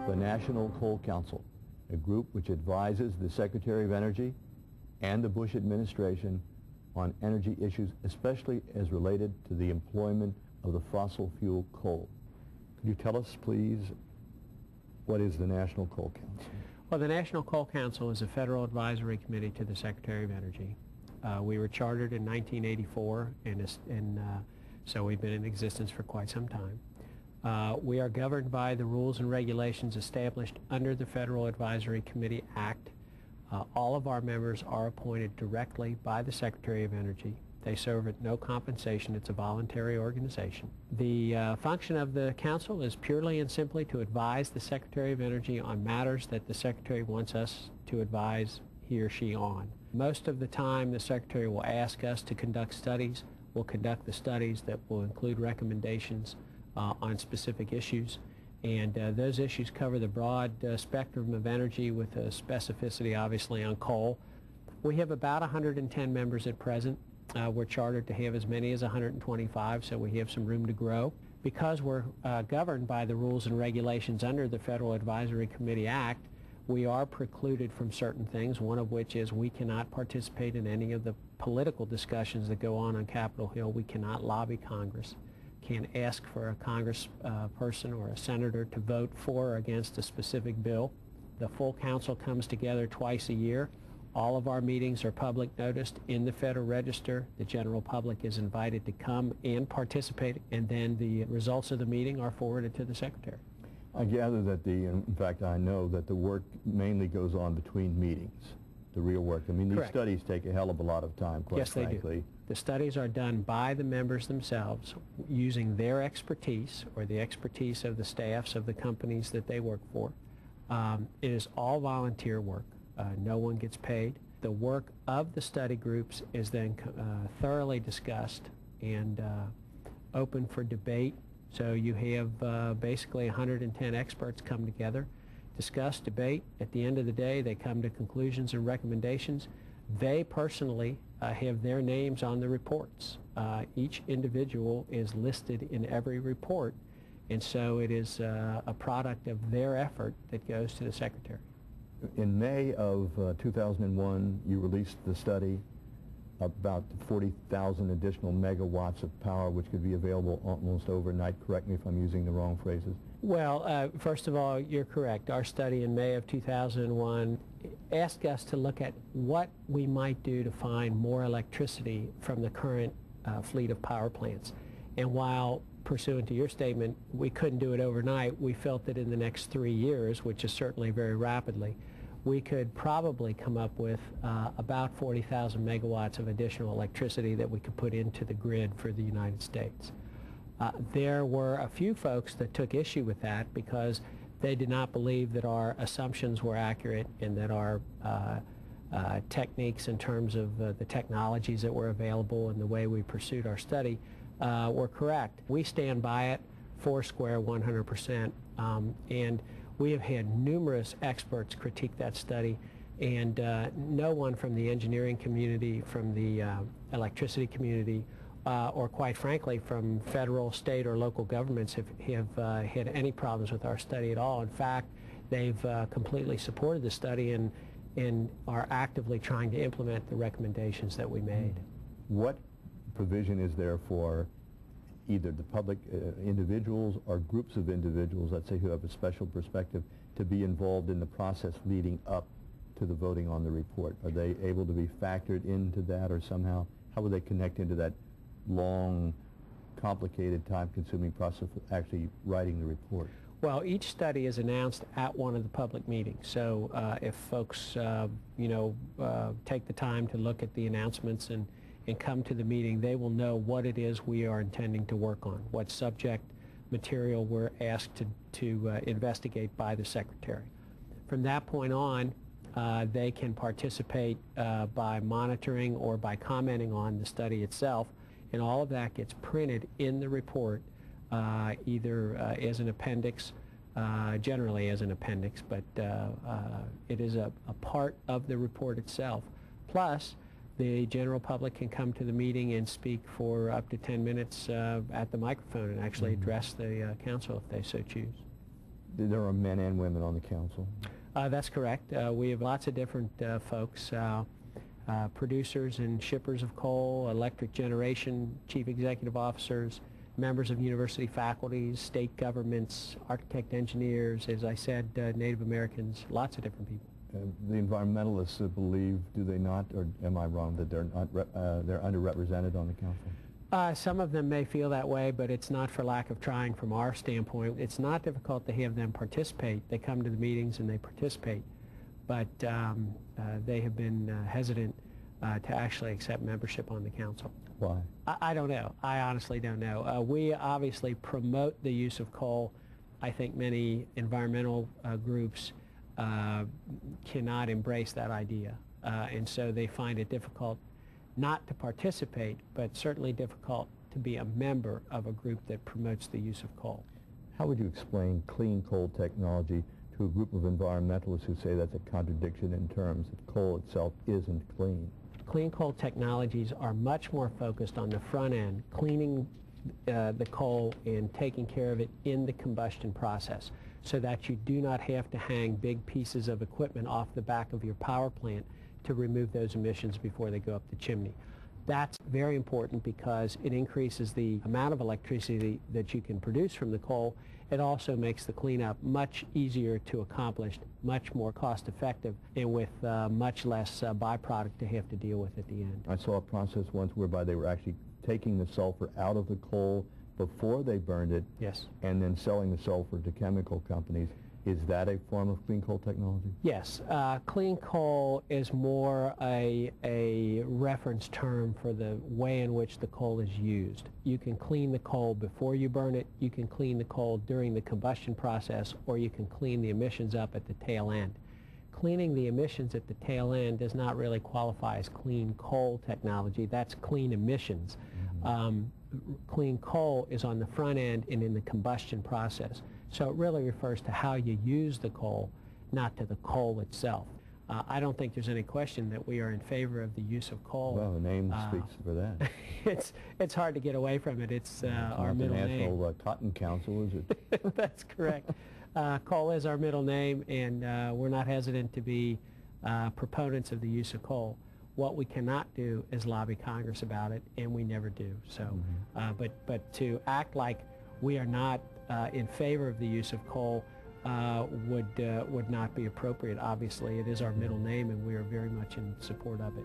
the National Coal Council, a group which advises the Secretary of Energy and the Bush administration on energy issues, especially as related to the employment of the fossil fuel coal. Could you tell us, please, what is the National Coal Council? Well, the National Coal Council is a federal advisory committee to the Secretary of Energy. We were chartered in 1984, and so we've been in existence for quite some time. We are governed by the rules and regulations established under the Federal Advisory Committee Act. All of our members are appointed directly by the Secretary of Energy. They serve at no compensation. It's a voluntary organization. The function of the council is purely and simply to advise the Secretary of Energy on matters that the Secretary wants us to advise he or she on. Most of the time, the Secretary will ask us to conduct studies. We'll conduct the studies that will include recommendations on specific issues. And those issues cover the broad spectrum of energy with a specificity, obviously, on coal. We have about 110 members at present. We're chartered to have as many as 125, so we have some room to grow. Because we're governed by the rules and regulations under the Federal Advisory Committee Act, we are precluded from certain things, one of which is we cannot participate in any of the political discussions that go on Capitol Hill. We cannot lobby Congress. Can't ask for a congressperson or a senator to vote for or against a specific bill. The full council comes together twice a year. All of our meetings are public noticed in the Federal Register. The general public is invited to come and participate, and then the results of the meeting are forwarded to the Secretary. I gather that in fact I know that the work mainly goes on between meetings, the real work. I mean, these Correct. Studies take a hell of a lot of time, quite frankly. Yes, they do. The studies are done by the members themselves using their expertise or the expertise of the staffs of the companies that they work for. It is all volunteer work. No one gets paid. The work of the study groups is then thoroughly discussed and open for debate. So you have basically 110 experts come together, discuss, debate. At the end of the day, they come to conclusions and recommendations. They personally have their names on the reports. Each individual is listed in every report, and so it is a product of their effort that goes to the Secretary. In May of 2001, you released the study about 40,000 additional megawatts of power which could be available almost overnight. Correct me if I'm using the wrong phrases. Well, first of all, you're correct. Our study in May of 2001 asked us to look at what we might do to find more electricity from the current fleet of power plants. And while, pursuant to your statement, we couldn't do it overnight, we felt that in the next 3 years, which is certainly very rapidly, we could probably come up with about 40,000 megawatts of additional electricity that we could put into the grid for the United States. There were a few folks that took issue with that because they did not believe that our assumptions were accurate and that our techniques in terms of the technologies that were available and the way we pursued our study were correct. We stand by it, foursquare, 100%, and we have had numerous experts critique that study, and no one from the engineering community, from the electricity community, or quite frankly from federal, state, or local governments have had any problems with our study at all. In fact, they've completely supported the study and are actively trying to implement the recommendations that we made. What provision is there for either the public individuals or groups of individuals, let's say, who have a special perspective, to be involved in the process leading up to the voting on the report? Are they able to be factored into that, or somehow, how would they connect into that long, complicated, time-consuming process of actually writing the report? Well, each study is announced at one of the public meetings. So if folks, take the time to look at the announcements and come to the meeting, they will know what it is we are intending to work on, what subject material we're asked to investigate by the Secretary. From that point on, they can participate by monitoring or by commenting on the study itself, and all of that gets printed in the report, either as an appendix, generally as an appendix, but it is a part of the report itself. Plus, the general public can come to the meeting and speak for up to 10 minutes at the microphone and actually address the council if they so choose. There are men and women on the council. That's correct. We have lots of different folks, producers and shippers of coal, electric generation, chief executive officers, members of university faculties, state governments, architect engineers, as I said, Native Americans, lots of different people. The environmentalists believe, do they not, or am I wrong, that they're not they're underrepresented on the council? Some of them may feel that way, but it's not for lack of trying from our standpoint. It's not difficult to have them participate. They come to the meetings and they participate, but they have been hesitant to actually accept membership on the council. Why? I don't know. I honestly don't know. We obviously promote the use of coal. I think many environmental groups cannot embrace that idea, and so they find it difficult not to participate, but certainly difficult to be a member of a group that promotes the use of coal. How would you explain clean coal technology to a group of environmentalists who say that's a contradiction in terms that coal itself isn't clean? Clean coal technologies are much more focused on the front end, cleaning the coal and taking care of it in the combustion process, so that you do not have to hang big pieces of equipment off the back of your power plant to remove those emissions before they go up the chimney. That's very important because it increases the amount of electricity that you can produce from the coal. It also makes the cleanup much easier to accomplish, much more cost effective, and with much less byproduct to have to deal with at the end. I saw a process once whereby they were actually taking the sulfur out of the coal before they burned it. Yes. And then selling the sulfur to chemical companies. Is that a form of clean coal technology? Yes. Clean coal is more a reference term for the way in which the coal is used. You can clean the coal before you burn it, you can clean the coal during the combustion process, or you can clean the emissions up at the tail end. Cleaning the emissions at the tail end does not really qualify as clean coal technology. That's clean emissions. Mm-hmm. Clean coal is on the front end and in the combustion process. So it really refers to how you use the coal, not to the coal itself. I don't think there's any question that we are in favor of the use of coal. Well, the name speaks for that. It's hard to get away from it. It's our middle name. It's not the National Cotton Council, is it? That's correct. Coal is our middle name, and we're not hesitant to be proponents of the use of coal. What we cannot do is lobby Congress about it, and we never do. So, but to act like we are not in favor of the use of coal would not be appropriate. Obviously, it is our middle name, and we are very much in support of it.